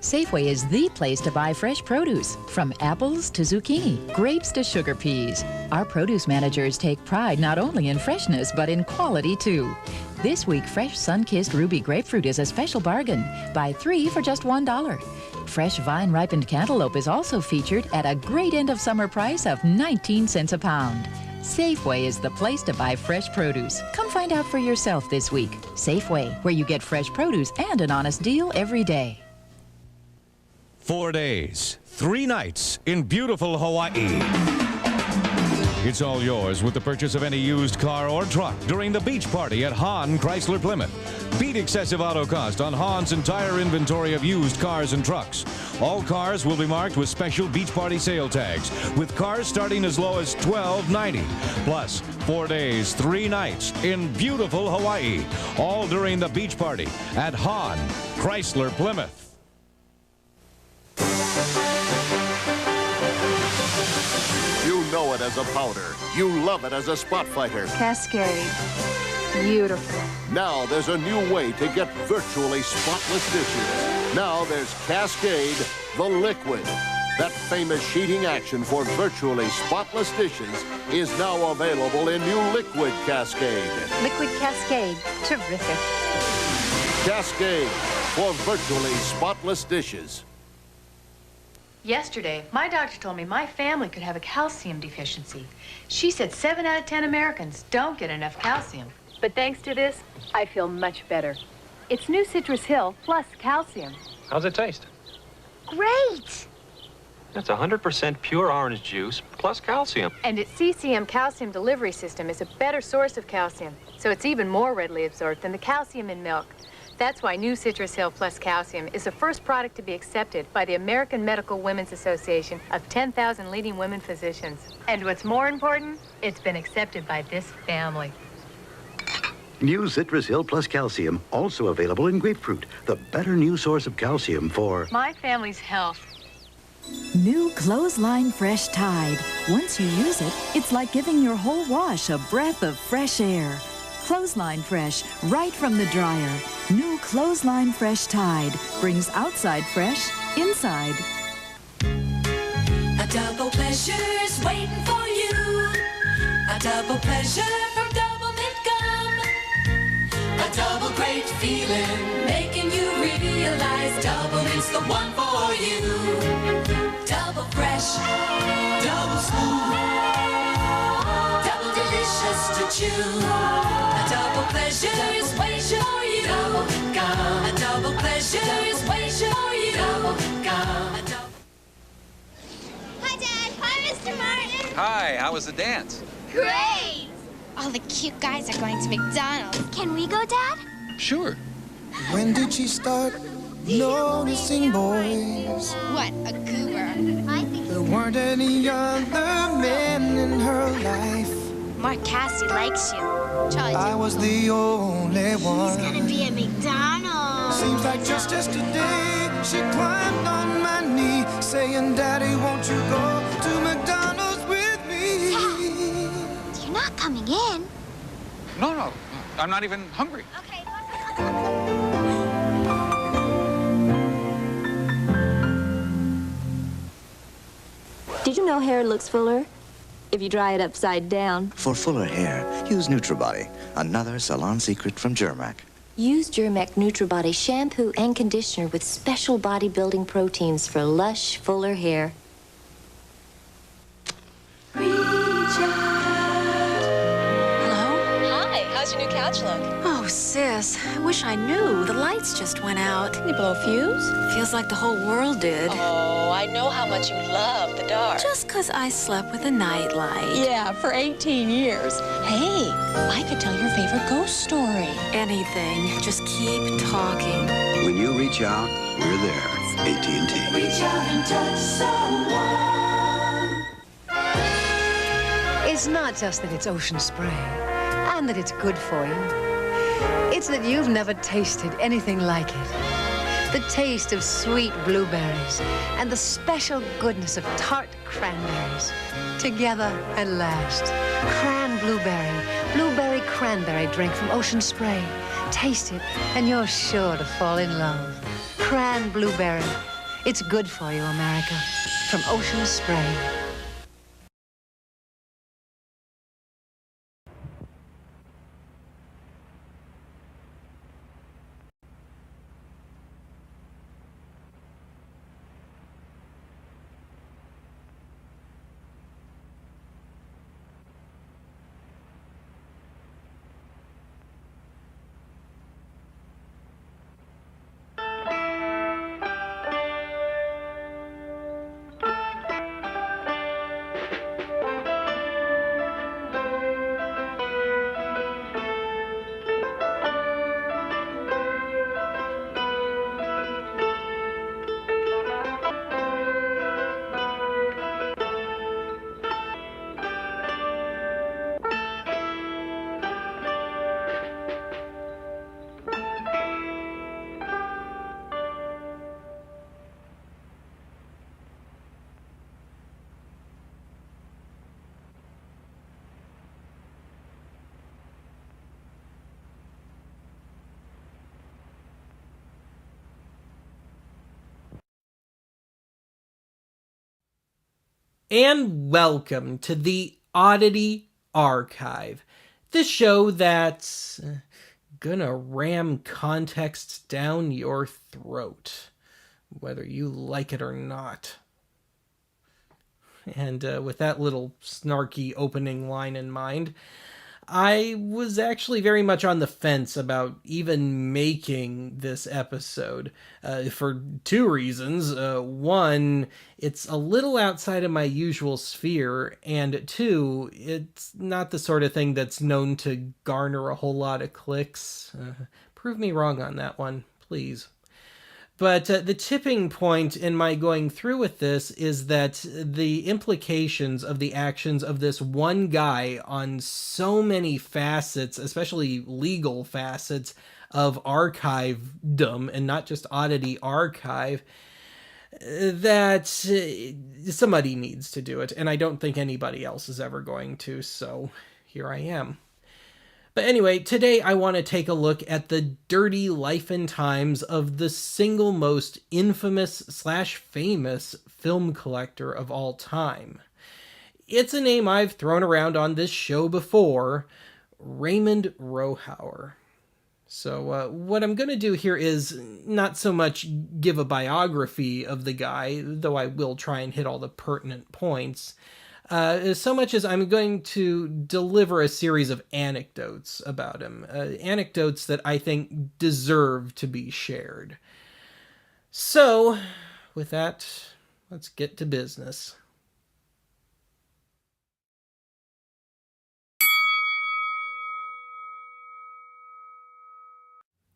Safeway is the place to buy fresh produce, from apples to zucchini, grapes to sugar peas. Our produce managers take pride not only in freshness, but in quality too. This week, fresh sun-kissed ruby grapefruit is a special bargain. Buy 3 for just $1. Fresh vine-ripened cantaloupe is also featured at a great end-of-summer price of 19 cents a pound. Safeway is the place to buy fresh produce. Come find out for yourself this week. Safeway, where you get fresh produce and an honest deal every day. 4 days, 3 nights in beautiful Hawaii. It's all yours with the purchase of any used car or truck during the beach party at Hahn Chrysler Plymouth. Beat excessive auto cost on Hahn's entire inventory of used cars and trucks. All cars will be marked with special beach party sale tags, with cars starting as low as $12.90. Plus, 4 days, 3 nights in beautiful Hawaii. All during the beach party at Hahn Chrysler Plymouth. You know it as a powder. You love it as a spot fighter. Cascade. Beautiful. Now there's a new way to get virtually spotless dishes. Now there's Cascade, the liquid. That famous sheeting action for virtually spotless dishes is now available in new Liquid Cascade. Liquid Cascade. Terrific. Cascade for virtually spotless dishes. Yesterday, my doctor told me my family could have a calcium deficiency. She said 7 out of 10 Americans don't get enough calcium. But thanks to this, I feel much better. It's new Citrus Hill plus calcium. How's it taste? Great! That's 100% pure orange juice plus calcium. And its CCM calcium delivery system is a better source of calcium, so it's even more readily absorbed than the calcium in milk. That's why new Citrus Hill plus calcium is the first product to be accepted by the American Medical Women's Association of 10,000 leading women physicians. And what's more important, it's been accepted by this family. New Citrus Hill plus calcium, also available in grapefruit, the better new source of calcium for My family's health. New Clothesline Fresh Tide. Once you use it, it's like giving your whole wash a breath of fresh air. Clothesline Fresh, right from the dryer. New Clothesline Fresh Tide brings outside fresh, inside. A double pleasure's waiting for you. A double pleasure from Double Mint Gum. A double great feeling, making you realize Double Mint's the one for you. Double fresh, double smooth, double delicious to chew. A double pleasure is waiting for you. Double gum. A double pleasure is waiting for you. Double gum. Hi, Dad. Hi, Mr. Martin. Hi, how was the dance? Great. All the cute guys are going to McDonald's. Can we go, Dad? Sure. When did she start noticing boys? What a goober. I think there weren't any other men in her life. Mark Cassie likes you. Charlie, I was the only one. he's gonna be at McDonald's. Seems like just yesterday she climbed on my knee, saying, Daddy, won't you go to McDonald's with me? Dad, you're not coming in. No, I'm not even hungry. Okay. Did you know hair looks fuller if you dry it upside down? For fuller hair, use NutriBody, another salon secret from Germac. Use Germac NutriBody shampoo and conditioner with special bodybuilding proteins for lush, fuller hair. How's your new couch look? Oh, sis, I wish I knew. The lights just went out. Did you blow a fuse? Feels like the whole world did. Oh, I know how much you love the dark. Just 'cause I slept with a nightlight. Yeah, for 18 years. Hey, I could tell your favorite ghost story. Anything. Just keep talking. When you reach out, we're there. AT&T. Reach out and touch someone. It's not just that it's ocean spray and that it's good for you. It's that you've never tasted anything like it. The taste of sweet blueberries and the special goodness of tart cranberries. Together at last. Cran blueberry, blueberry cranberry drink from Ocean Spray. Taste it and you're sure to fall in love. Cran blueberry, It's good for you, America. From Ocean Spray. And welcome to the Oddity Archive, the show that's gonna ram context down your throat, whether you like it or not. And with that little snarky opening line in mind, I was actually very much on the fence about even making this episode for two reasons. One, it's a little outside of my usual sphere, and two, it's not the sort of thing that's known to garner a whole lot of clicks. Prove me wrong on that one, please. But the tipping point in my going through with this is that the implications of the actions of this one guy on so many facets, especially legal facets of archivedom and not just Oddity Archive, that somebody needs to do it. And I don't think anybody else is ever going to, so here I am. But anyway, today I want to take a look at the dirty life and times of the single most infamous/famous film collector of all time. It's a name I've thrown around on this show before, Raymond Rohauer. So what I'm going to do here is not so much give a biography of the guy, though I will try and hit all the pertinent points, so much as I'm going to deliver a series of anecdotes about him. Anecdotes that I think deserve to be shared. So, with that, let's get to business.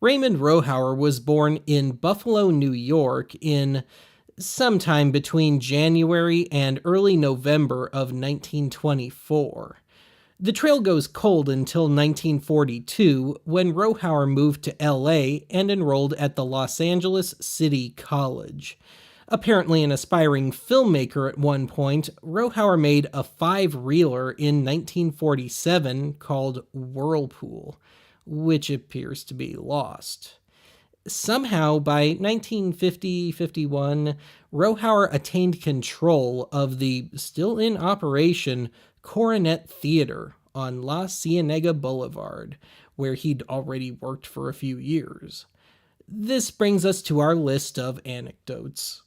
Raymond Rohauer was born in Buffalo, New York in sometime between January and early November of 1924. The trail goes cold until 1942, when Rohauer moved to LA and enrolled at the Los Angeles City College. Apparently an aspiring filmmaker at one point, Rohauer made a 5-reeler in 1947 called Whirlpool, which appears to be lost. Somehow, by 1950-51, Rohauer attained control of the still-in-operation Coronet Theater on La Cienega Boulevard, where he'd already worked for a few years. This brings us to our list of anecdotes.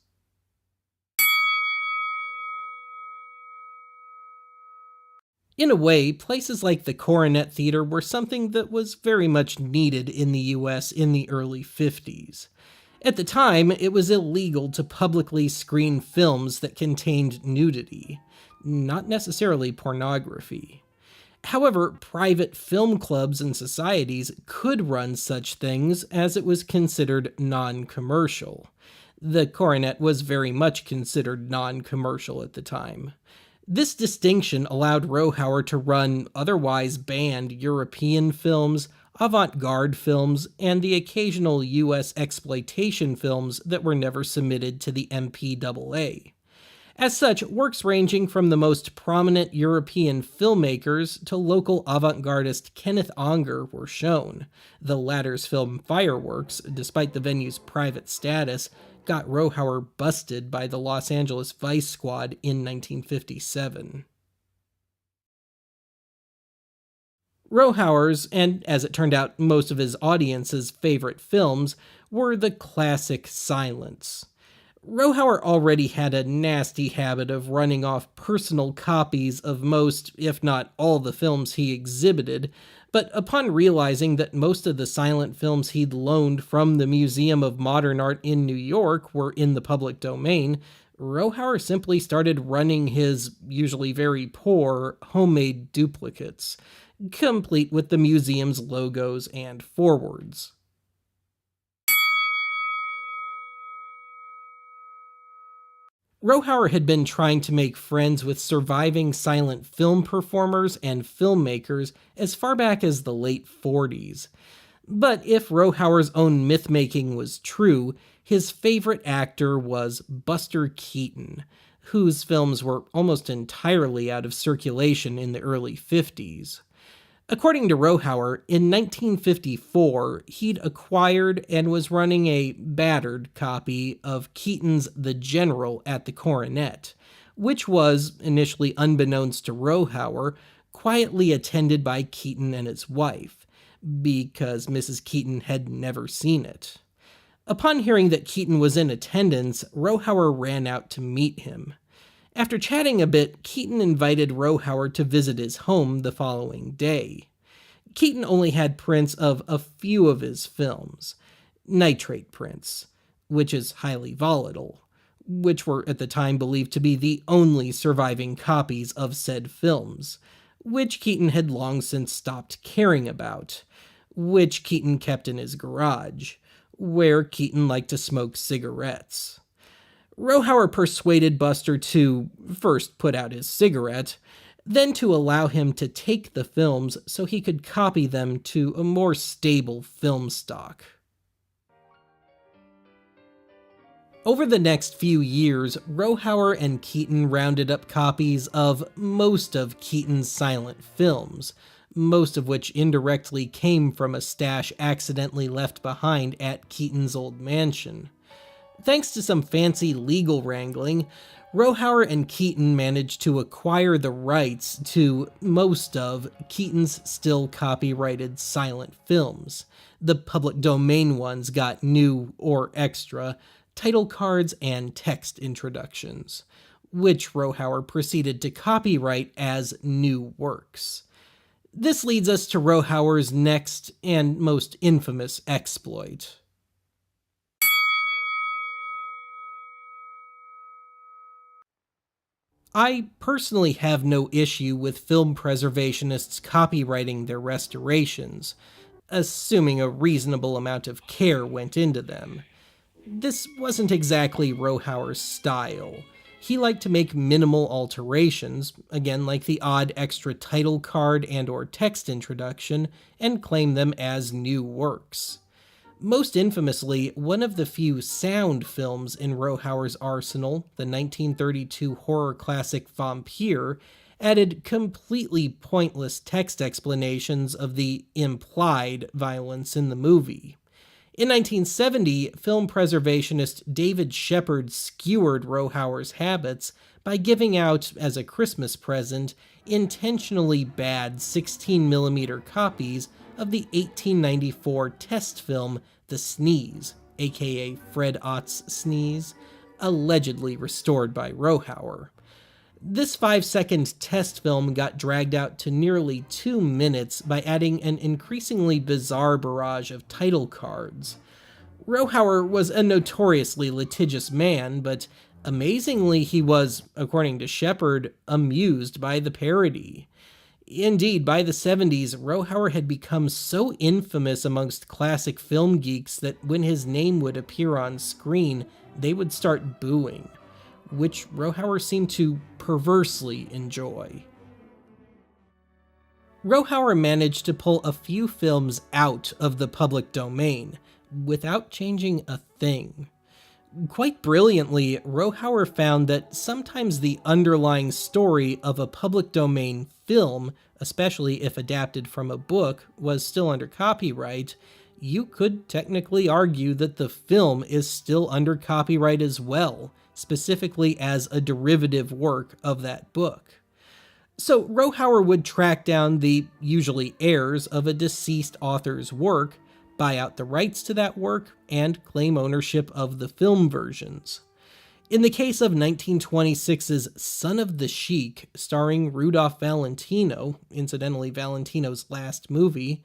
In a way, places like the Coronet Theater were something that was very much needed in the US in the early 50s. At the time, it was illegal to publicly screen films that contained nudity, not necessarily pornography. However, private film clubs and societies could run such things as it was considered non-commercial. The Coronet was very much considered non-commercial at the time. This distinction allowed Rohauer to run otherwise banned European films, avant-garde films, and the occasional US exploitation films that were never submitted to the MPAA. As such, works ranging from the most prominent European filmmakers to local avant-gardist Kenneth Anger were shown. The latter's film Fireworks, despite the venue's private status, got Rohauer busted by the Los Angeles Vice Squad in 1957. Rohauer's, and as it turned out most of his audience's favorite films, were the classic silents. Rohauer already had a nasty habit of running off personal copies of most, if not all, the films he exhibited, but upon realizing that most of the silent films he'd loaned from the Museum of Modern Art in New York were in the public domain, Rohauer simply started running his, usually very poor, homemade duplicates, complete with the museum's logos and forwards. Rohauer had been trying to make friends with surviving silent film performers and filmmakers as far back as the late 40s. But if Rohauer's own myth-making was true, his favorite actor was Buster Keaton, whose films were almost entirely out of circulation in the early 50s. According to Rohauer, in 1954, he'd acquired and was running a battered copy of Keaton's The General at the Coronet, which was, initially unbeknownst to Rohauer, quietly attended by Keaton and his wife, because Mrs. Keaton had never seen it. Upon hearing that Keaton was in attendance, Rohauer ran out to meet him. After chatting a bit, Keaton invited Rohauer to visit his home the following day. Keaton only had prints of a few of his films, nitrate prints, which is highly volatile, which were at the time believed to be the only surviving copies of said films, which Keaton had long since stopped caring about, which Keaton kept in his garage, where Keaton liked to smoke cigarettes. Rohauer persuaded Buster to first put out his cigarette, then to allow him to take the films so he could copy them to a more stable film stock. Over the next few years, Rohauer and Keaton rounded up copies of most of Keaton's silent films, most of which indirectly came from a stash accidentally left behind at Keaton's old mansion. Thanks to some fancy legal wrangling, Rohauer and Keaton managed to acquire the rights to most of Keaton's still copyrighted silent films. The public domain ones got new or extra title cards and text introductions, which Rohauer proceeded to copyright as new works. This leads us to Rohauer's next and most infamous exploit. I personally have no issue with film preservationists copyrighting their restorations, assuming a reasonable amount of care went into them. This wasn't exactly Rohauer's style. He liked to make minimal alterations, again like the odd extra title card and/or text introduction, and claim them as new works. Most infamously, one of the few sound films in Rohauer's arsenal, the 1932 horror classic Vampire, added completely pointless text explanations of the implied violence in the movie. In 1970, film preservationist David Shepard skewered Rohauer's habits by giving out, as a Christmas present, intentionally bad 16mm copies of the 1894 test film The Sneeze, aka Fred Ott's Sneeze, allegedly restored by Rohauer. This 5-second test film got dragged out to nearly 2 minutes by adding an increasingly bizarre barrage of title cards. Rohauer was a notoriously litigious man, but amazingly he was, according to Shepard, amused by the parody. Indeed, by the 70s, Rohauer had become so infamous amongst classic film geeks that when his name would appear on screen, they would start booing, which Rohauer seemed to perversely enjoy. Rohauer managed to pull a few films out of the public domain without changing a thing. Quite brilliantly, Rohauer found that sometimes the underlying story of a public domain film, especially if adapted from a book, was still under copyright, you could technically argue that the film is still under copyright as well, specifically as a derivative work of that book. So Rohauer would track down the usually heirs of a deceased author's work, buy out the rights to that work, and claim ownership of the film versions. In the case of 1926's Son of the Sheik, starring Rudolph Valentino, incidentally Valentino's last movie,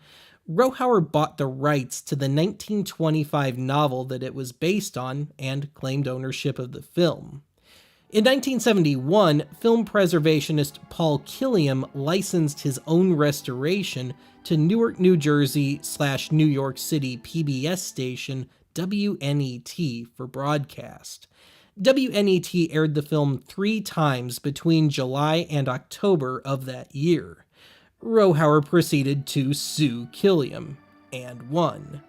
Rohauer bought the rights to the 1925 novel that it was based on and claimed ownership of the film. In 1971, film preservationist Paul Killiam licensed his own restoration to Newark, New Jersey / New York City PBS station WNET for broadcast. WNET aired the film 3 times between July and October of that year. Rohauer proceeded to sue Killiam, and won.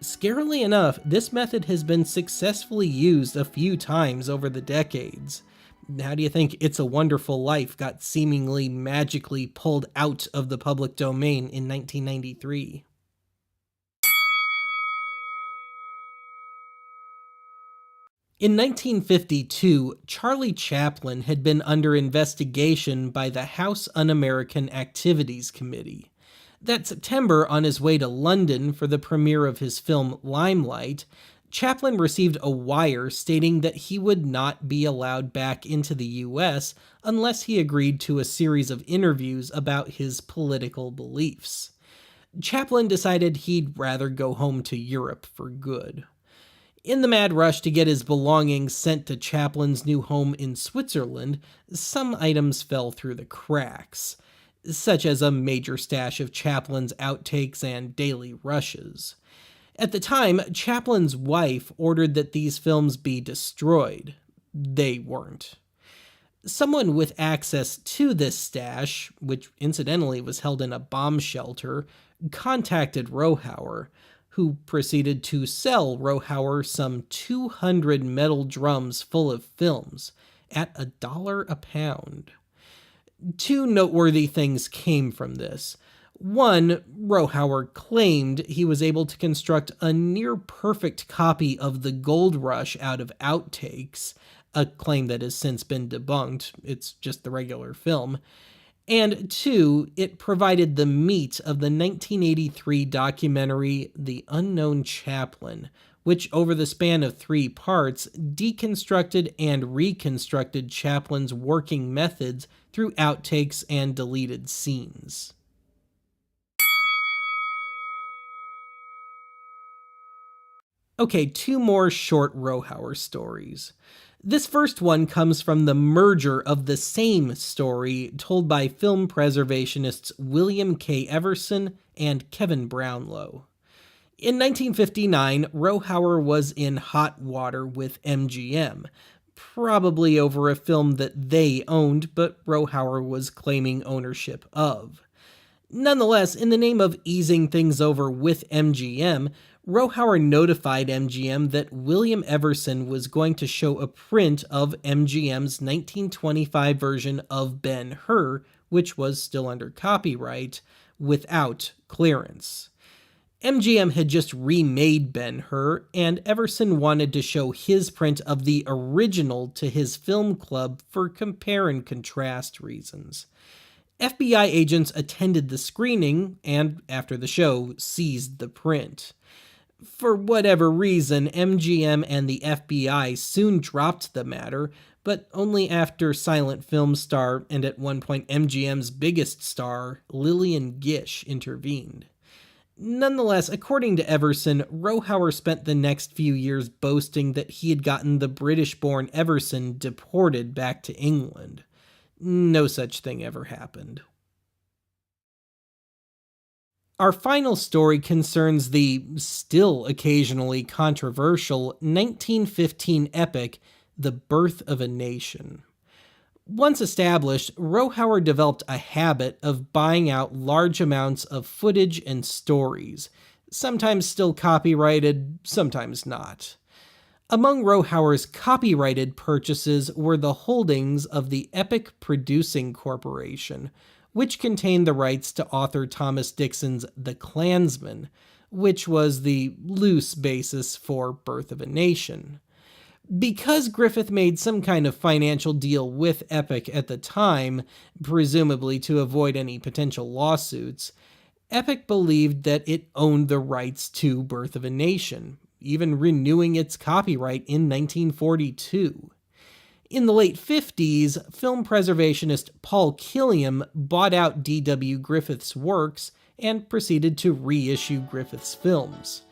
Scarily enough, this method has been successfully used a few times over the decades. How do you think It's a Wonderful Life got seemingly magically pulled out of the public domain in 1993? In 1952, Charlie Chaplin had been under investigation by the House Un-American Activities Committee. That September, on his way to London for the premiere of his film Limelight, Chaplin received a wire stating that he would not be allowed back into the US unless he agreed to a series of interviews about his political beliefs. Chaplin decided he'd rather go home to Europe for good. In the mad rush to get his belongings sent to Chaplin's new home in Switzerland, some items fell through the cracks, such as a major stash of Chaplin's outtakes and daily rushes. At the time, Chaplin's wife ordered that these films be destroyed. They weren't. Someone with access to this stash, which incidentally was held in a bomb shelter, contacted Rohauer, who proceeded to sell Rohauer some 200 metal drums full of films at $1 a pound. 2 noteworthy things came from this. One, Rohauer claimed he was able to construct a near-perfect copy of The Gold Rush out of outtakes, a claim that has since been debunked. It's just the regular film. And 2, it provided the meat of the 1983 documentary The Unknown Chaplin, which over the span of 3 parts deconstructed and reconstructed Chaplin's working methods through outtakes and deleted scenes. Okay, 2 more short Rohauer stories. This first one comes from the merger of the same story told by film preservationists William K. Everson and Kevin Brownlow. In 1959, Rohauer was in hot water with MGM, probably over a film that they owned, but Rohauer was claiming ownership of. Nonetheless, in the name of easing things over with MGM, Rohauer notified MGM that William Everson was going to show a print of MGM's 1925 version of Ben-Hur, which was still under copyright, without clearance. MGM had just remade Ben-Hur, and Everson wanted to show his print of the original to his film club for compare and contrast reasons. FBI agents attended the screening and, after the show, seized the print. For whatever reason, MGM and the FBI soon dropped the matter, but only after silent film star and at one point MGM's biggest star, Lillian Gish, intervened. Nonetheless, according to Everson, Rohauer spent the next few years boasting that he had gotten the British-born Everson deported back to England. No such thing ever happened. Our final story concerns the still occasionally controversial 1915 epic, The Birth of a Nation. Once established, Rohauer developed a habit of buying out large amounts of footage and stories, sometimes still copyrighted, sometimes not. Among Rohauer's copyrighted purchases were the holdings of the Epic Producing Corporation, which contained the rights to author Thomas Dixon's The Klansman, which was the loose basis for Birth of a Nation. Because Griffith made some kind of financial deal with Epic at the time, presumably to avoid any potential lawsuits, Epic believed that it owned the rights to Birth of a Nation, even renewing its copyright in 1942. In the late 50s, film preservationist Paul Killiam bought out D.W. Griffith's works and proceeded to reissue Griffith's films.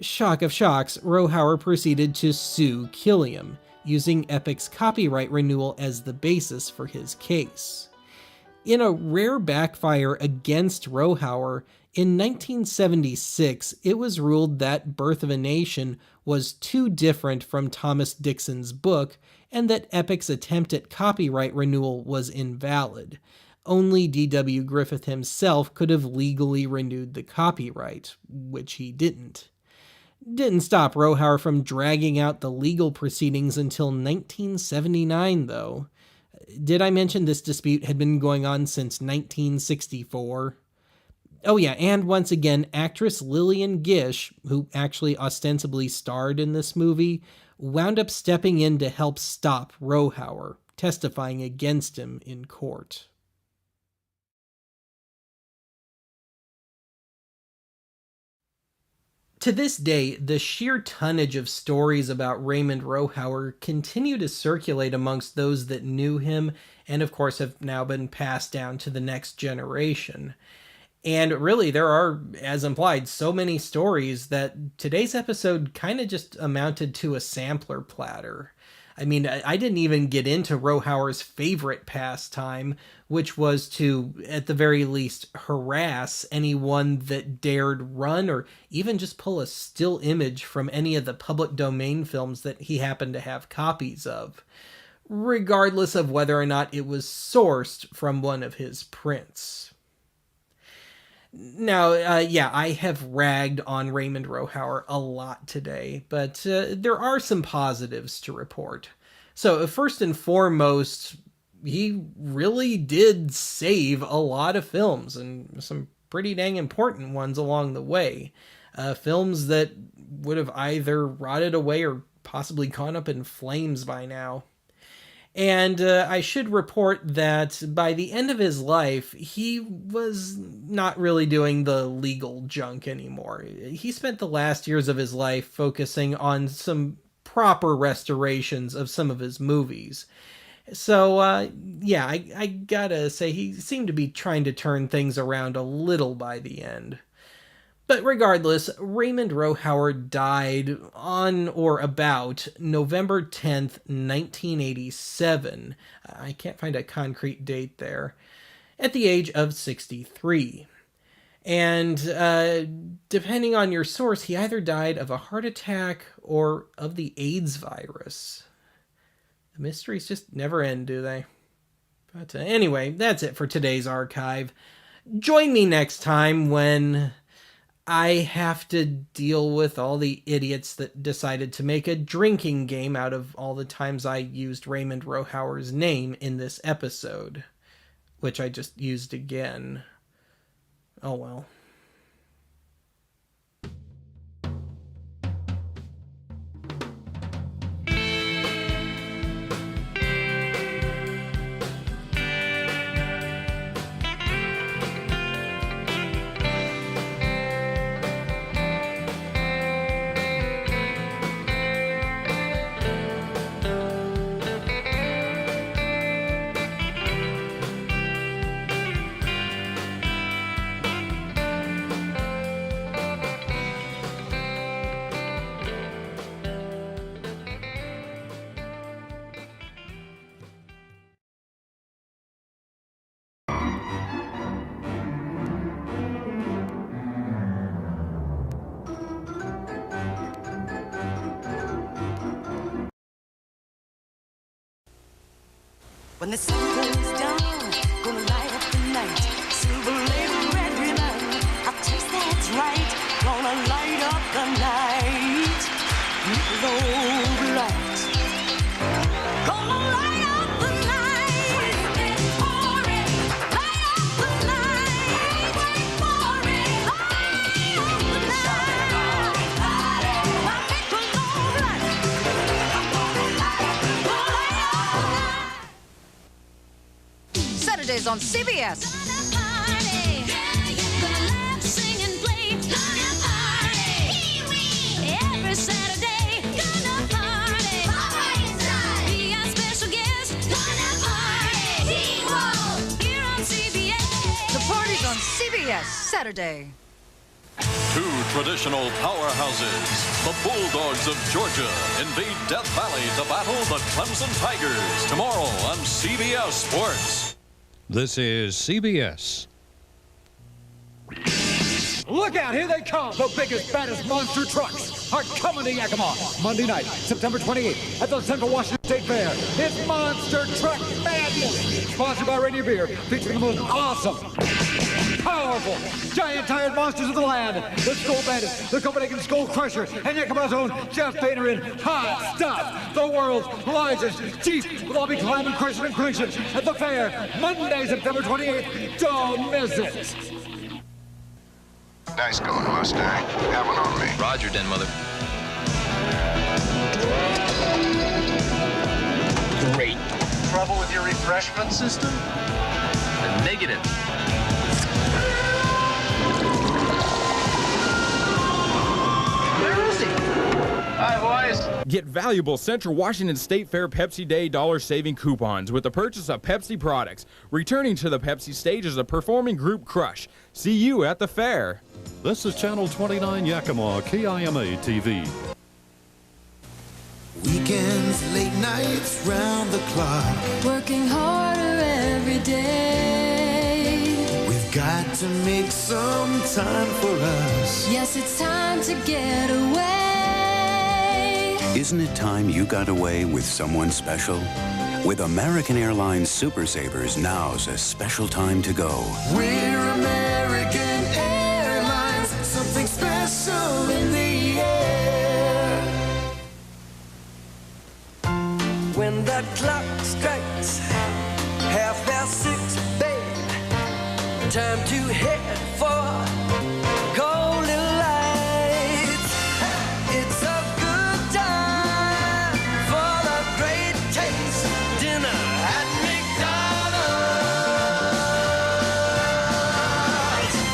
Shock of shocks, Rohauer proceeded to sue Killiam, using Epic's copyright renewal as the basis for his case. In a rare backfire against Rohauer, in 1976, it was ruled that Birth of a Nation was too different from Thomas Dixon's book, and that Epic's attempt at copyright renewal was invalid. Only D.W. Griffith himself could have legally renewed the copyright, which he didn't. Didn't stop Rohauer from dragging out the legal proceedings until 1979, though. Did I mention this dispute had been going on since 1964? Oh yeah, and once again, actress Lillian Gish, who actually ostensibly starred in this movie, wound up stepping in to help stop Rohauer, testifying against him in court. To this day, the sheer tonnage of stories about Raymond Rohauer continue to circulate amongst those that knew him, and of course have now been passed down to the next generation. And really, there are, as implied, so many stories that today's episode kind of just amounted to a sampler platter. I mean, I didn't even get into Rohauer's favorite pastime, which was to, at the very least, harass anyone that dared run or even just pull a still image from any of the public domain films that he happened to have copies of, regardless of whether or not it was sourced from one of his prints. Now, I have ragged on Raymond Rohauer a lot today, but there are some positives to report. So, first and foremost, he really did save a lot of films, and some pretty dang important ones along the way. Films that would have either rotted away or possibly gone up in flames by now. And I should report that by the end of his life, he was not really doing the legal junk anymore. He spent the last years of his life focusing on some proper restorations of some of his movies. So, I gotta say, he seemed to be trying to turn things around a little by the end. But regardless, Raymond Rohauer died on or about November 10th, 1987. I can't find a concrete date there. At the age of 63. And depending on your source, he either died of a heart attack or of the AIDS virus. The mysteries just never end, do they? But anyway, that's it for today's archive. Join me next time when I have to deal with all the idiots that decided to make a drinking game out of all the times I used Raymond Rohauer's name in this episode, which I just used again. Oh well. When the sun goes down, gonna light up the night. Silver label, red ribbon, a taste that's right. Gonna light up the night. Low light. Gonna light up the night. Wait for it. Light up the night. Wait for it. Light up the night. party's on CBS. Every Saturday, gonna party. Be our special guest, gonna party. Here on CBS. The party's on CBS Saturday. Two traditional powerhouses, the Bulldogs of Georgia, invade Death Valley to battle the Clemson Tigers tomorrow on CBS Sports. This is CBS. Look out, here they come! The biggest, baddest monster trucks are coming to Yakima Monday night, September 28th at the Central Washington State Fair. It's Monster Truck Madness! Sponsored by Rainier Beer, featuring the most awesome, powerful, giant tired monsters of the land. The Skull Bandit, the Copenhagen Skull Crusher, and Yakima's own Jeff Bader in Hot Stuff. The world's largest Jeep will all be climbing, crushing, and cruising at the fair Monday, September 28th. Don't miss it! Nice going, Mustang. Have one on me. Roger, den mother. Great. Trouble with your refreshment system? Negative. Where is he? Hi, boys. Get valuable Central Washington State Fair Pepsi Day dollar-saving coupons with the purchase of Pepsi products. Returning to the Pepsi stage is a performing group crush. See you at the fair. This is Channel 29 Yakima, KIMA TV. Weekends, late nights, round the clock. Working harder every day. We've got to make some time for us. Yes, it's time to get away. Isn't it time you got away with someone special? With American Airlines Super Savers, now's a special time to go. We're American Airlines, something special in the air. When the clock strikes 6:30, babe, time to head for golden lights. It's a good time for a great taste dinner at McDonald's.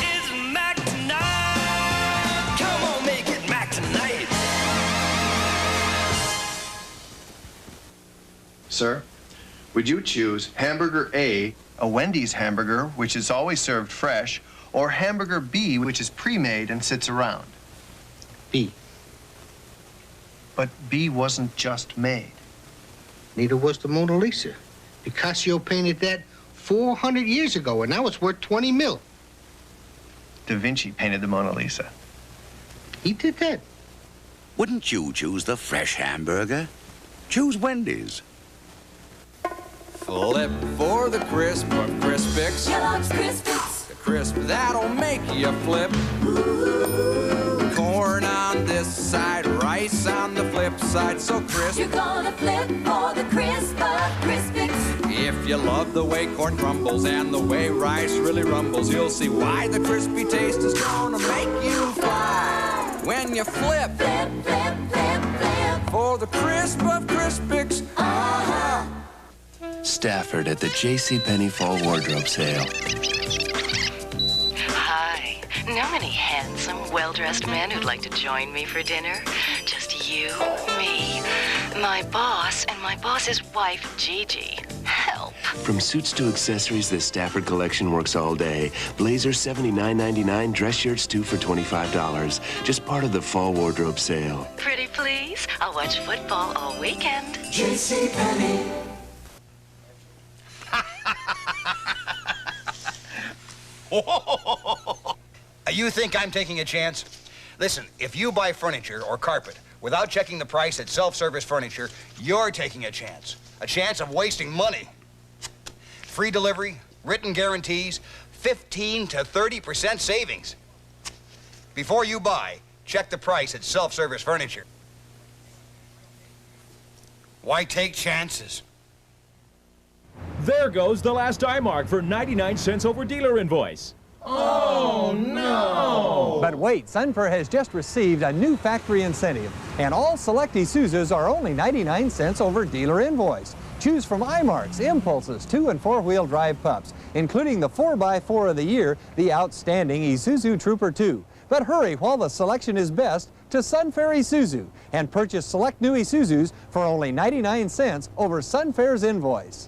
It's Mac tonight. Come on, make it Mac tonight. Sir, would you choose hamburger A, a Wendy's hamburger, which is always served fresh, or hamburger B, which is pre-made and sits around? B. But B wasn't just made. Neither was the Mona Lisa. Picasso painted that 400 years ago, and now it's worth 20 mil. Da Vinci painted the Mona Lisa. He did that. Wouldn't you choose the fresh hamburger? Choose Wendy's. Flip for the crisp of Crispix. Kellogg's Crispix. The crisp that'll make you flip. Ooh. Corn on this side, rice on the flip side, so crisp. You're gonna flip for the crisp of Crispix. If you love the way corn crumbles and the way rice really rumbles, you'll see why the crispy taste is gonna make you fly. When you flip, flip, flip, flip, flip. For the crisp of Crispix. Uh-huh. Stafford at the JCPenney Fall Wardrobe Sale. Hi. Know any handsome, well-dressed men who'd like to join me for dinner? Just you, me, my boss, and my boss's wife, Gigi. Help. From suits to accessories, this Stafford collection works all day. Blazers $79.99, dress shirts 2 for $25. Just part of the Fall Wardrobe Sale. Pretty please. I'll watch football all weekend. JCPenney. You think I'm taking a chance? Listen, if you buy furniture or carpet without checking the price at self-service furniture, you're taking a chance. A chance of wasting money. Free delivery, written guarantees, 15 to 30% savings. Before you buy, check the price at self-service furniture. Why take chances? There goes the last die mark for 99 cents over dealer invoice. Oh, no! But wait, Sunfer has just received a new factory incentive, and all select Isuzus are only 99 cents over dealer invoice. Choose from iMarks, Impulses, 2- and 4-wheel drive pups, including the 4x4 of the year, the outstanding Isuzu Trooper 2. But hurry while the selection is best to Sunfair Isuzu and purchase select new Isuzus for only 99 cents over Sunfair's invoice.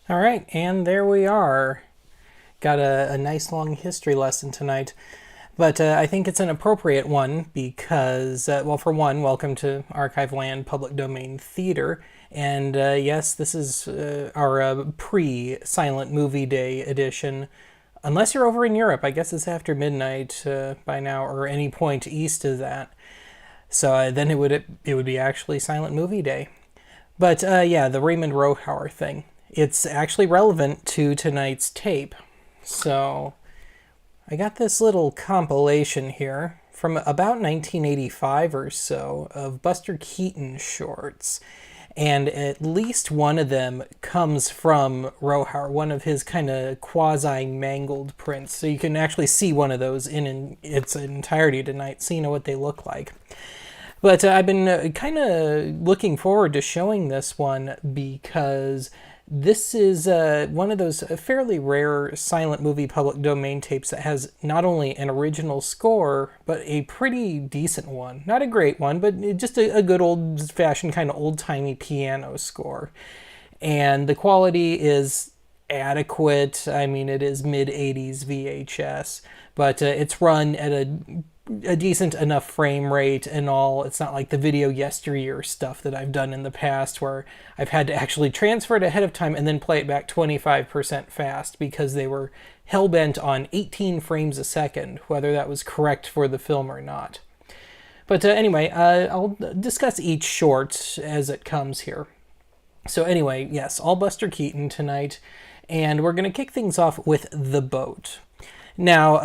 All right, and there we are. Got a nice long history lesson tonight. But I think it's an appropriate one because, well, for one, welcome to Archiveland Public Domain Theater. And yes, this is our pre-Silent Movie Day edition. Unless you're over in Europe, I guess it's after midnight by now, or any point east of that. So then it would be actually Silent Movie Day. But yeah, the Raymond Rohauer thing. It's actually relevant to tonight's tape. So I got this little compilation here from about 1985 or so of Buster Keaton shorts. And at least one of them comes from Rohauer, one of his kind of quasi-mangled prints. So you can actually see one of those in its entirety tonight, so you know what they look like. But I've been kind of looking forward to showing this one because this is one of those fairly rare silent movie public domain tapes that has not only an original score, but a pretty decent one. Not a great one, but just a good old-fashioned kind of old-timey piano score. And the quality is adequate. I mean, it is mid-80s VHS, but it's run at a decent enough frame rate and all. It's not like the video yesteryear stuff that I've done in the past where I've had to actually transfer it ahead of time and then play it back 25% fast because they were hell-bent on 18 frames a second, whether that was correct for the film or not. But anyway, I'll discuss each short as it comes here. So anyway, yes, all Buster Keaton tonight, and we're going to kick things off with The Boat. Now,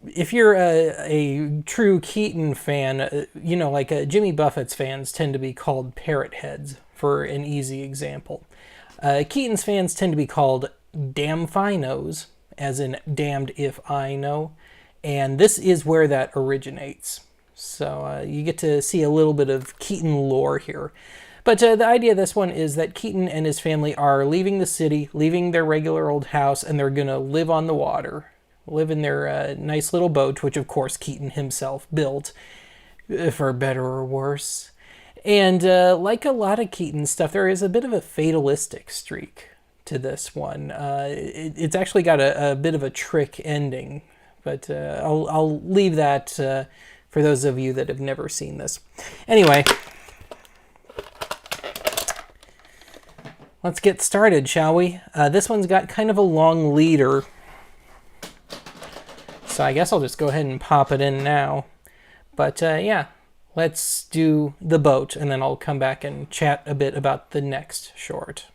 if you're a true Keaton fan, you know, like Jimmy Buffett's fans tend to be called parrot heads, for an easy example. Keaton's fans tend to be called damn-finos, as in damned if I know, and this is where that originates. So you get to see a little bit of Keaton lore here. But the idea of this one is that Keaton and his family are leaving the city, leaving their regular old house, and they're going to live on the water. Live in their nice little boat, which of course Keaton himself built, for better or worse. And like a lot of Keaton stuff, there is a bit of a fatalistic streak to this one. It's actually got a bit of a trick ending, but I'll leave that for those of you that have never seen this. Anyway, let's get started, shall we? This one's got kind of a long leader, so I guess I'll just go ahead and pop it in now. But yeah, let's do The Boat, and then I'll come back and chat a bit about the next short.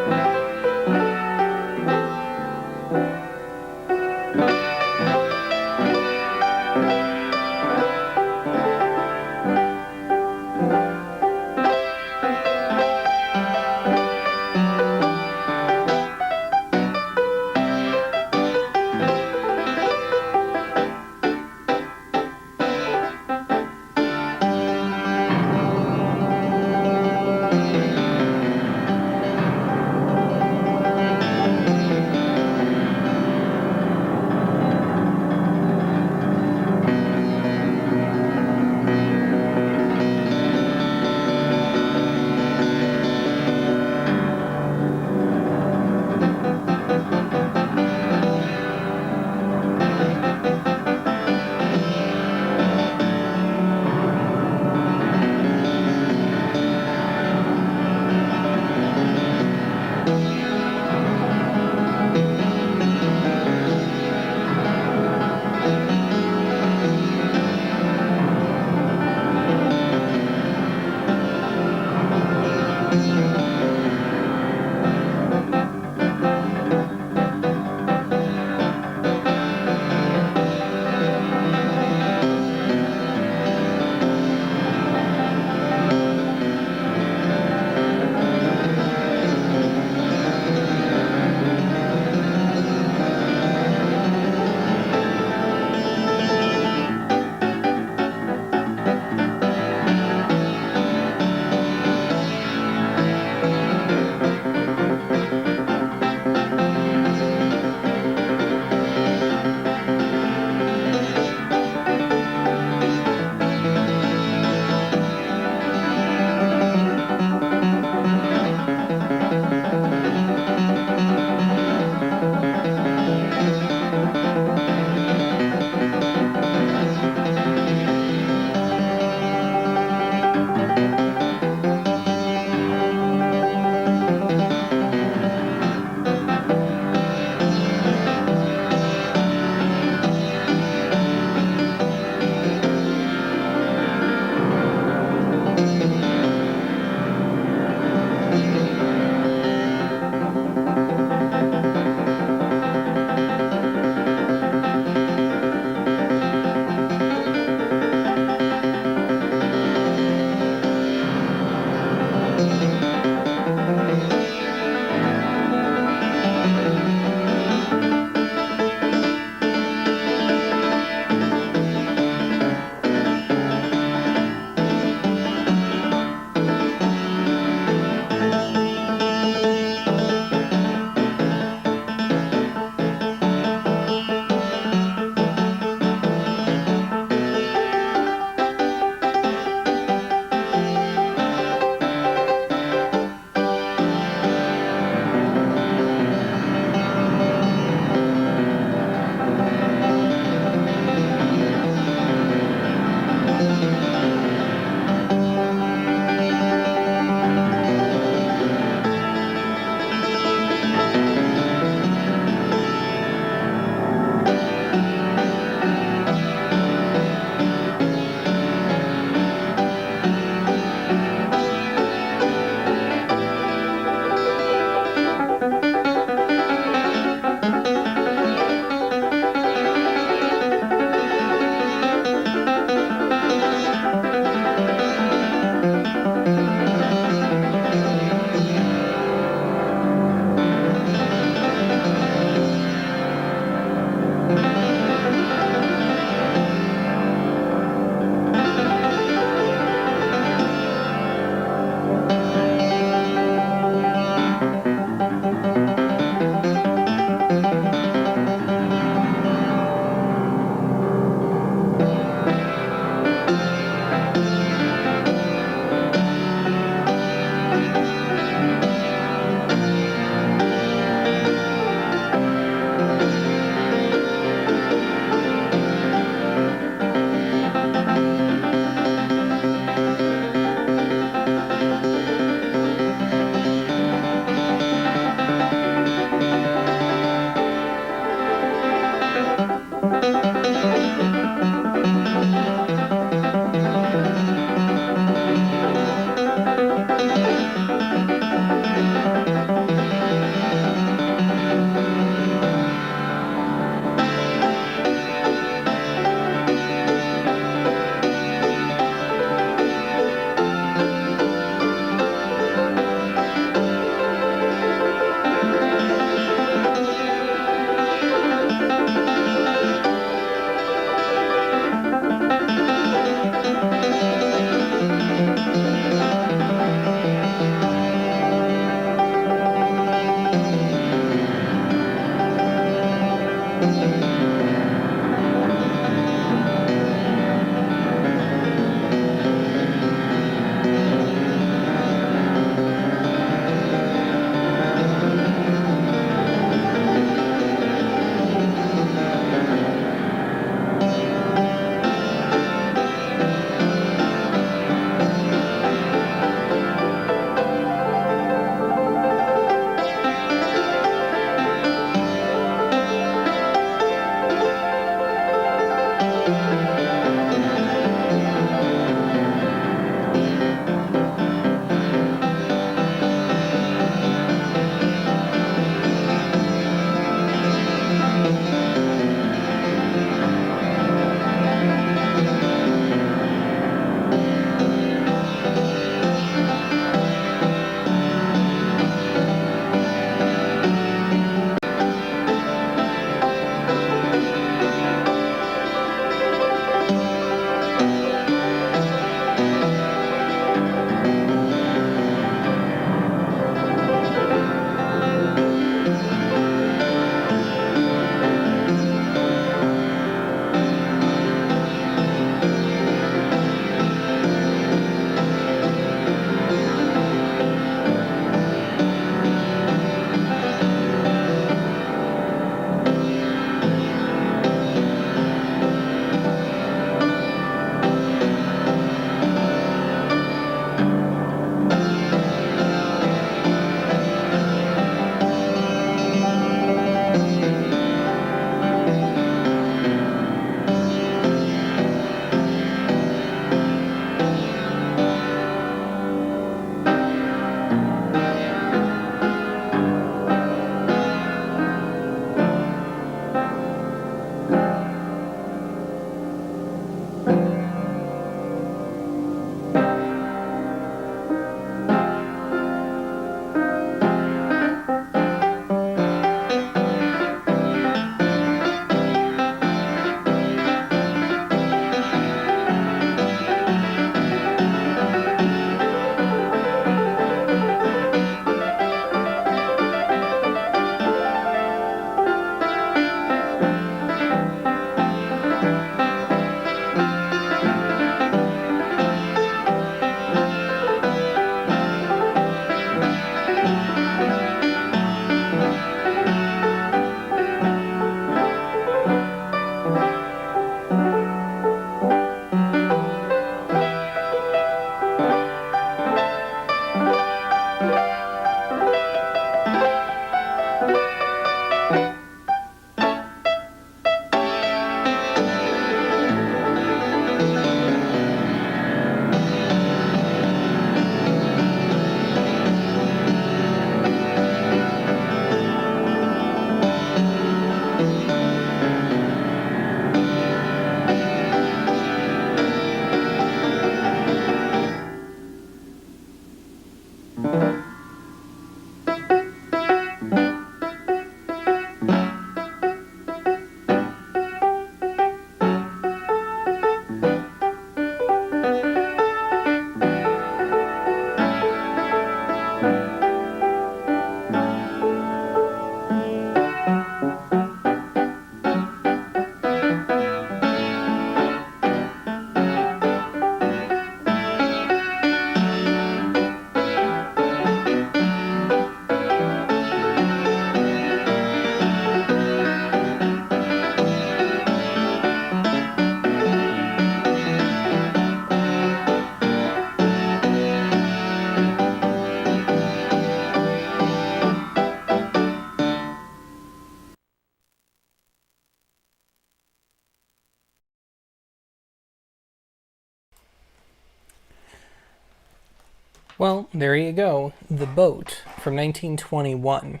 Well, there you go. The Boat from 1921.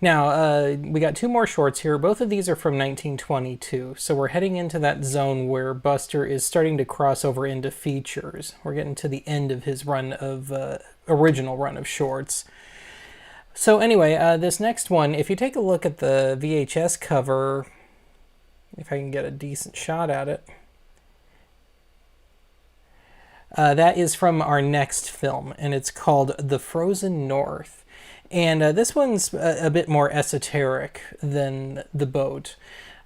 Now, we got two more shorts here. Both of these are from 1922, so we're heading into that zone where Buster is starting to cross over into features. We're getting to the end of his run of, original run of shorts. So anyway, this next one, if you take a look at the VHS cover, if I can get a decent shot at it, that is from our next film, and it's called The Frozen North. And this one's a bit more esoteric than The Boat.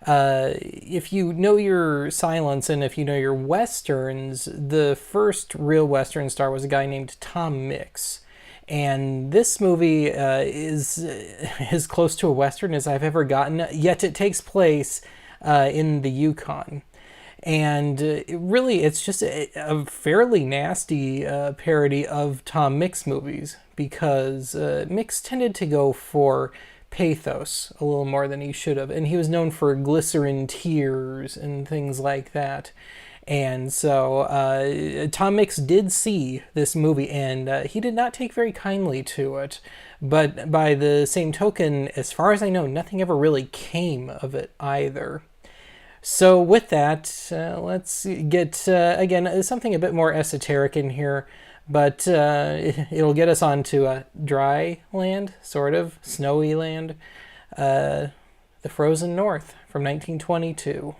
If you know your silence and if you know your westerns, the first real western star was a guy named Tom Mix. And this movie is as close to a western as I've ever gotten, yet it takes place in the Yukon. And really, it's just a fairly nasty parody of Tom Mix movies, because Mix tended to go for pathos a little more than he should have, and he was known for glycerin tears and things like that. And so Tom Mix did see this movie, and he did not take very kindly to it. But by the same token, as far as I know, nothing ever really came of it either. So with that, let's get, again, something a bit more esoteric in here, but it'll get us onto dry land, sort of, snowy land, The Frozen North from 1922.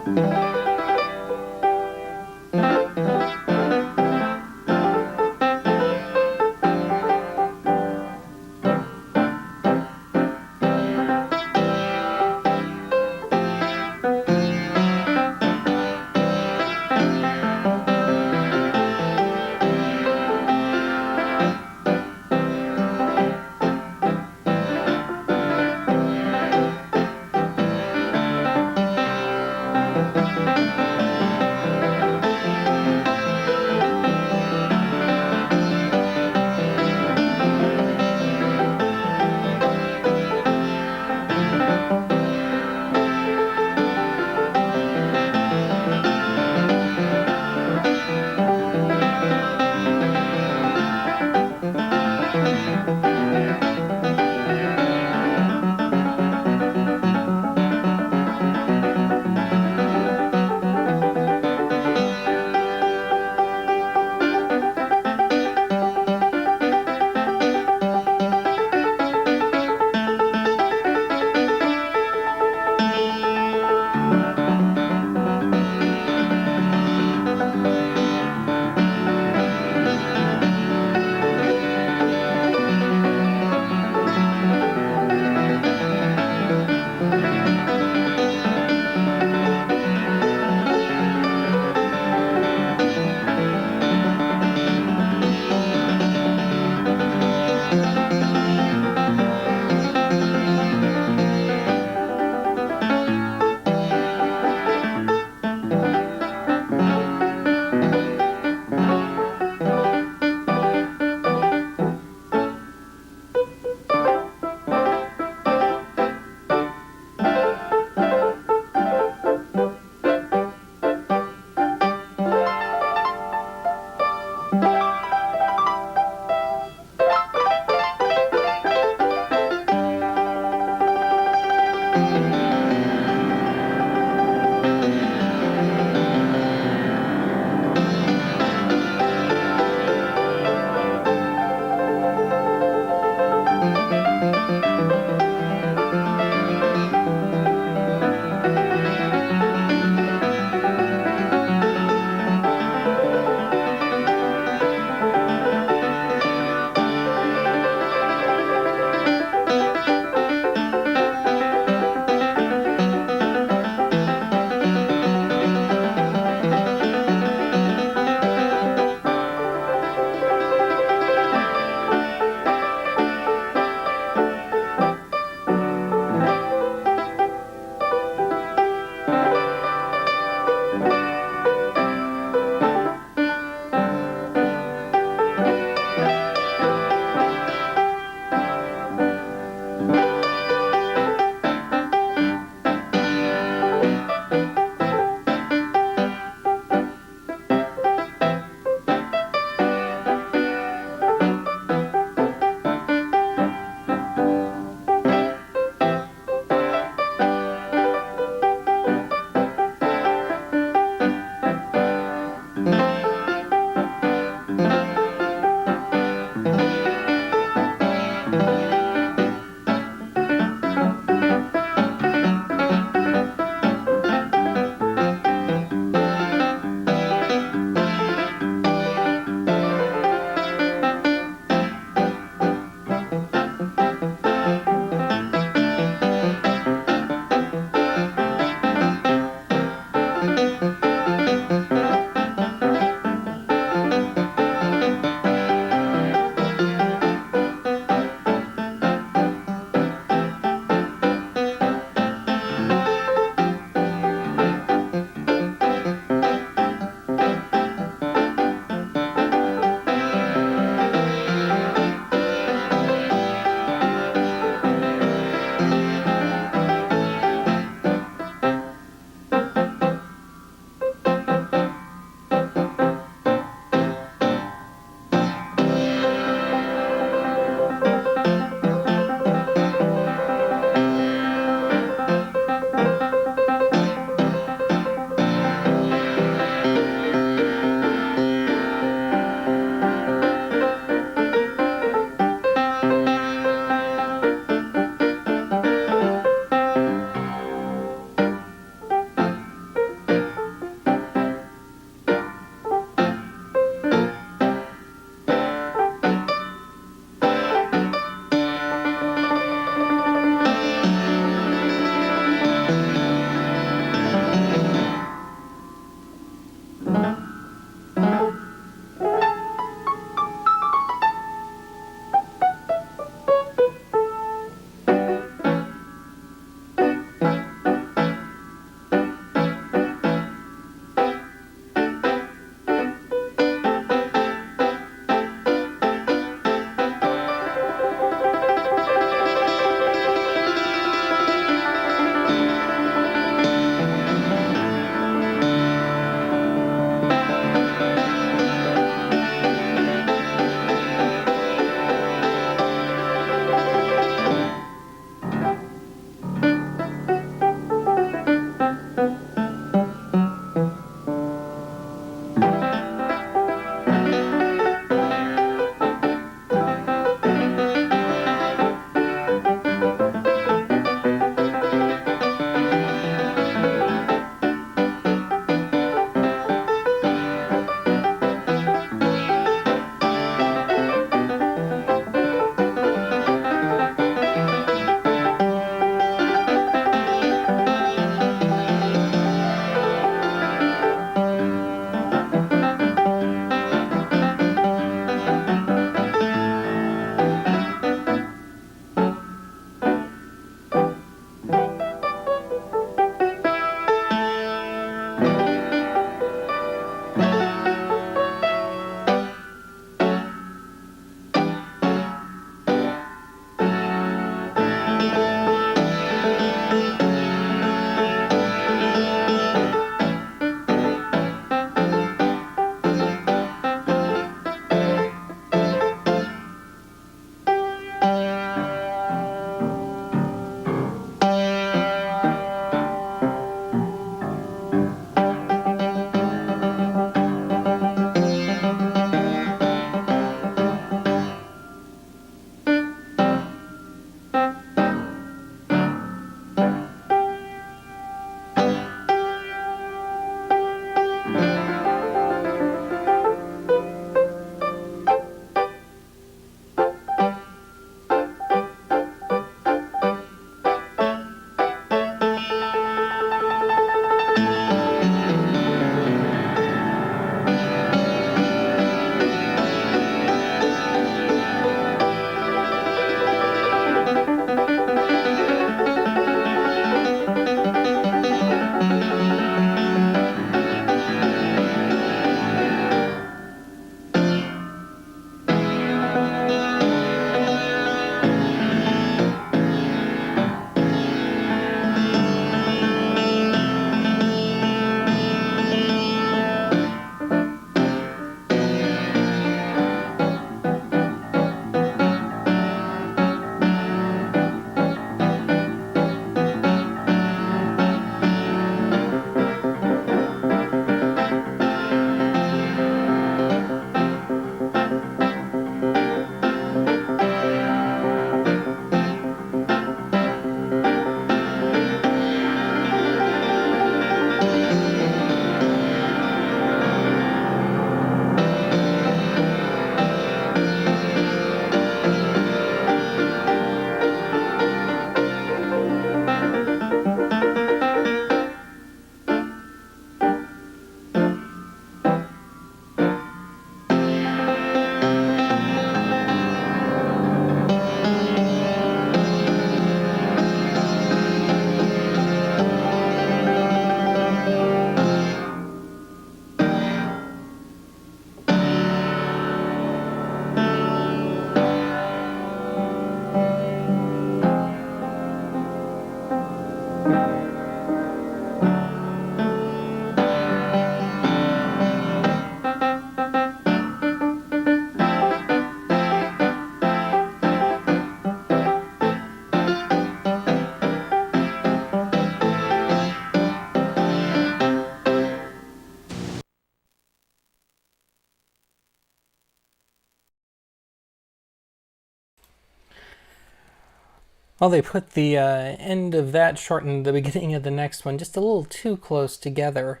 Well, they put the end of that short and the beginning of the next one just a little too close together.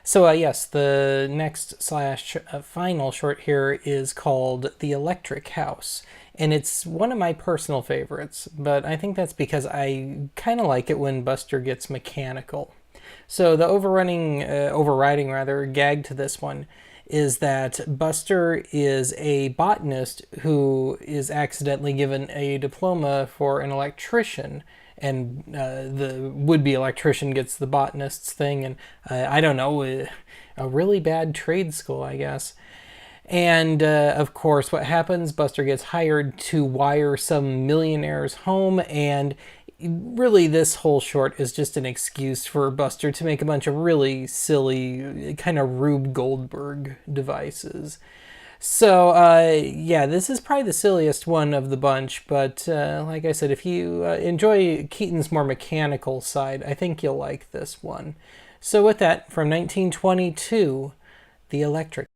So yes, the next / final short here is called The Electric House. And it's one of my personal favorites, but I think that's because I kind of like it when Buster gets mechanical. So the overriding gag to this one is that Buster is a botanist who is accidentally given a diploma for an electrician, and the would-be electrician gets the botanist's thing, and I don't know, a really bad trade school, I guess. And of course, what happens? Buster gets hired to wire some millionaire's home, and really this whole short is just an excuse for Buster to make a bunch of really silly, kind of Rube Goldberg devices. So, yeah, this is probably the silliest one of the bunch, but like I said, if you enjoy Keaton's more mechanical side, I think you'll like this one. So with that, from 1922, The Electric.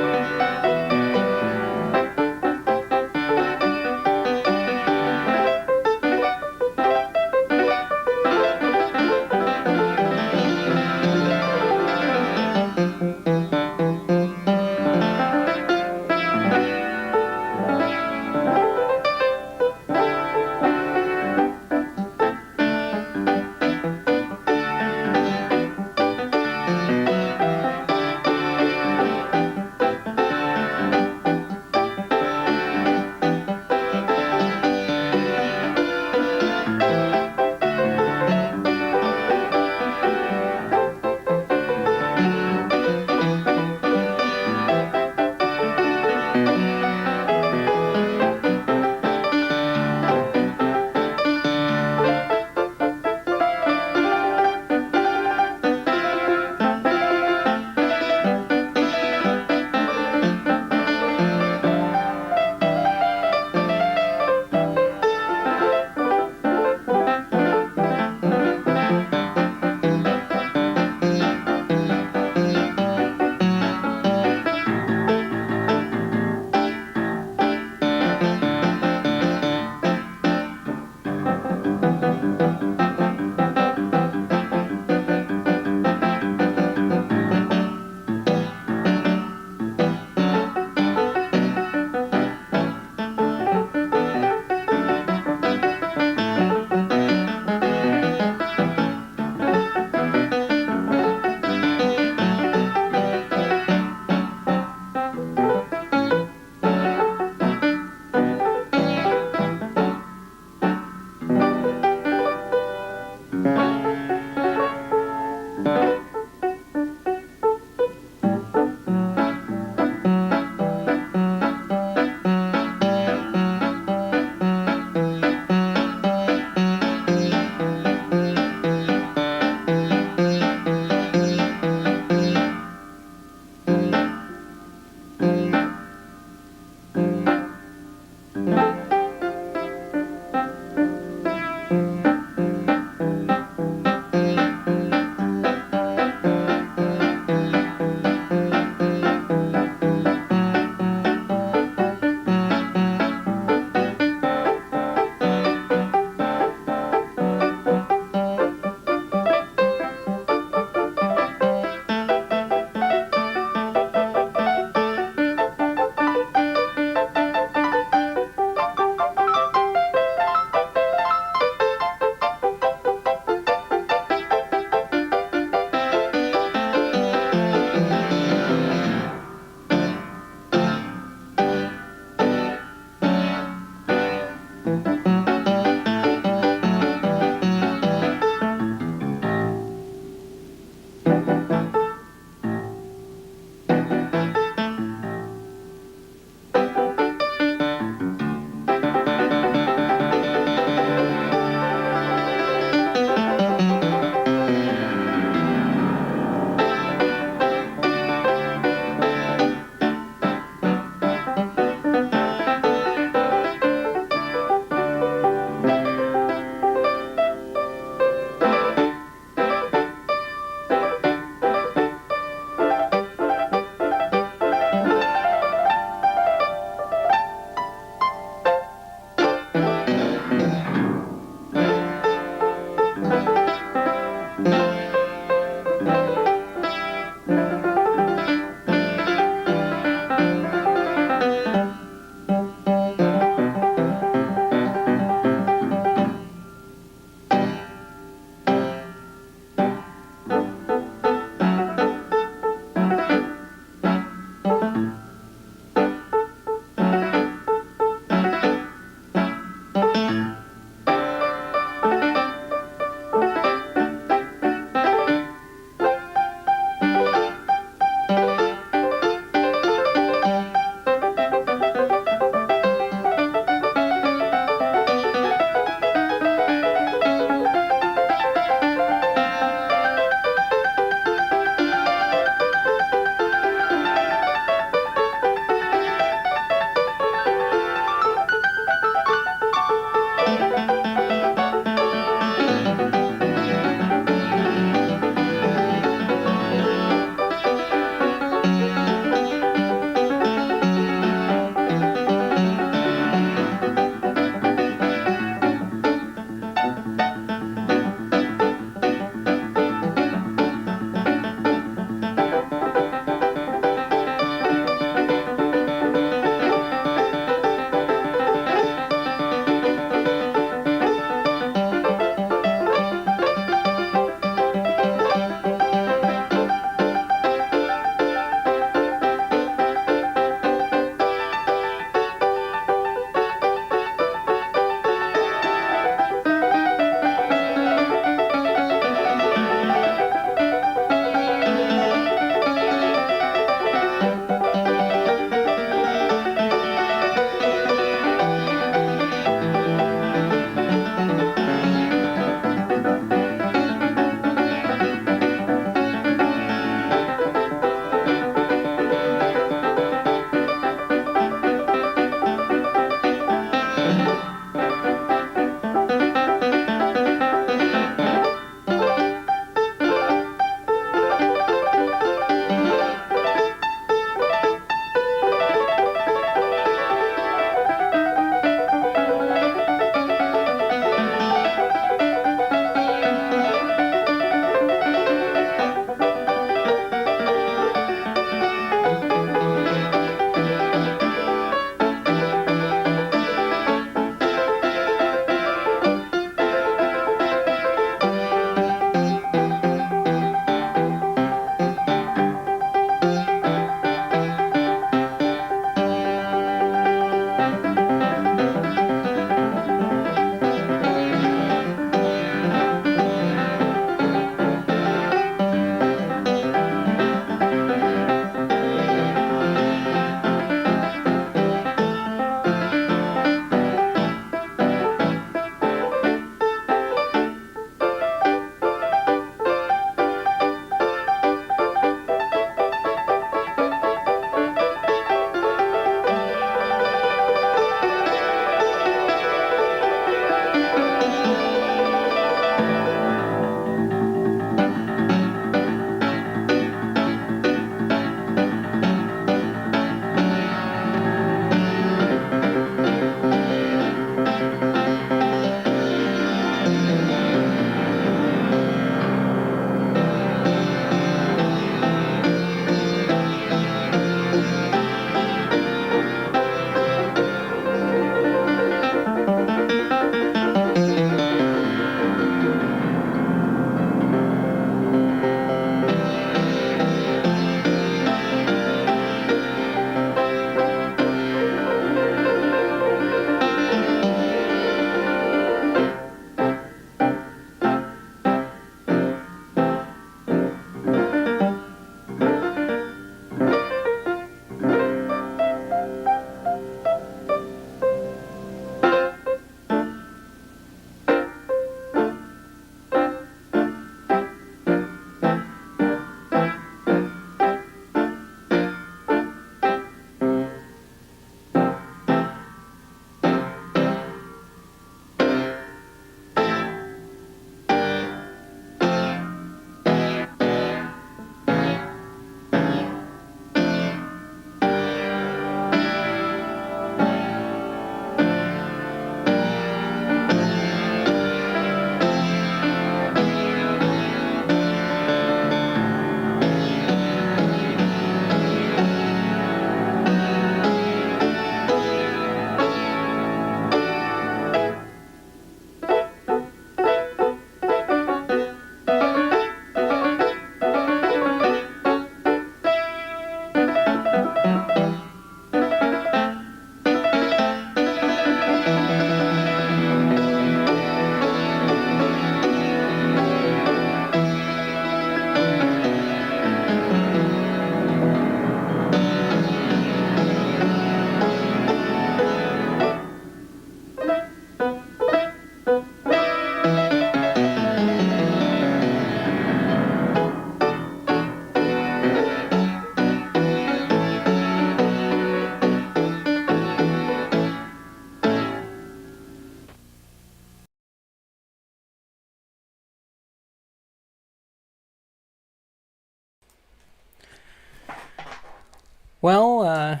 Well,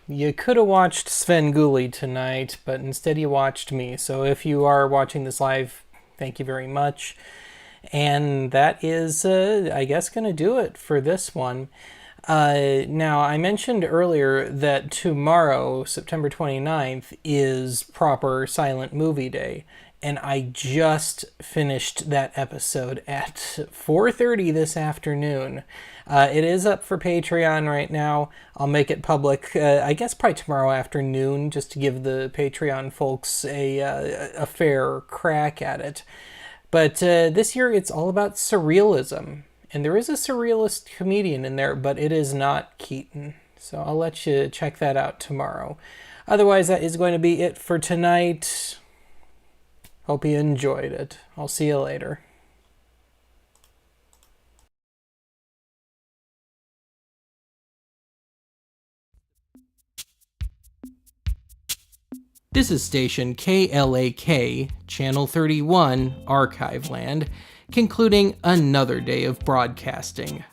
you could have watched Sven Gulli tonight, but instead you watched me. So if you are watching this live, thank you very much. And that is, I guess, going to do it for this one. Now, I mentioned earlier that tomorrow, September 29th, is proper Silent Movie Day. And I just finished that episode at 4:30 this afternoon. It is up for Patreon right now. I'll make it public, I guess probably tomorrow afternoon, just to give the Patreon folks a fair crack at it. But this year it's all about surrealism. And there is a surrealist comedian in there, but it is not Keaton. So I'll let you check that out tomorrow. Otherwise, that is going to be it for tonight. Hope you enjoyed it. I'll see you later. This is station KLAK, Channel 31, Archiveland, concluding another day of broadcasting.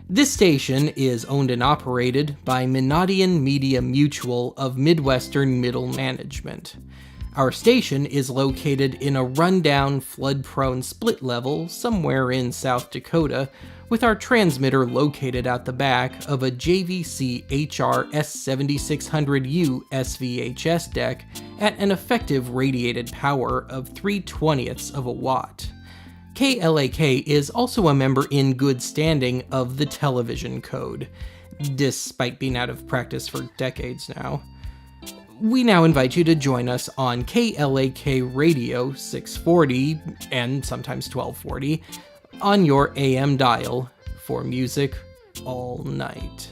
This station is owned and operated by Minadian Media Mutual of Midwestern Middle Management. Our station is located in a rundown, flood-prone split level somewhere in South Dakota, with our transmitter located out the back of a JVC HR S7600U SVHS deck at an effective radiated power of 3/20ths of a watt. KLAK is also a member in good standing of the Television Code, despite being out of practice for decades now. We now invite you to join us on KLAK Radio 640 and sometimes 1240 on your AM dial for music all night.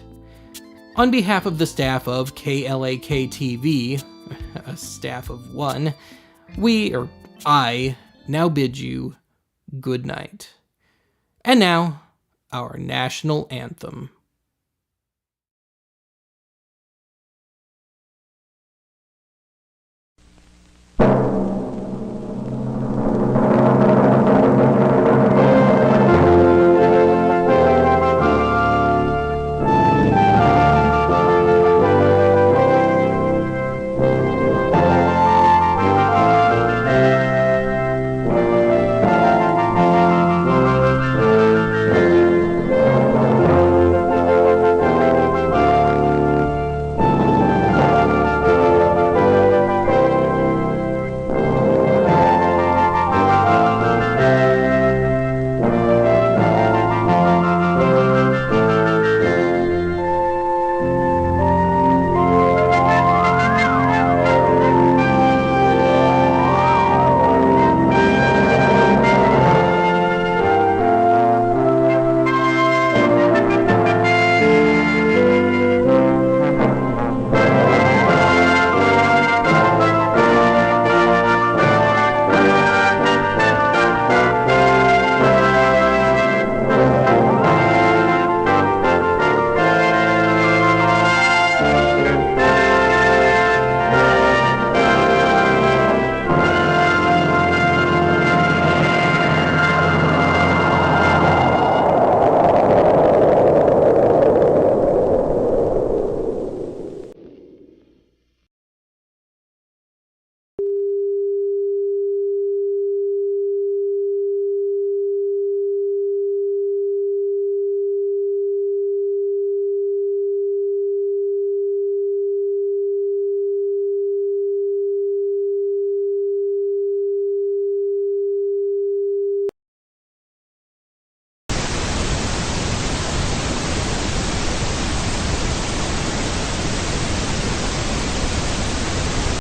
On behalf of the staff of KLAK TV, a staff of one, I now bid you good night. And now, our national anthem.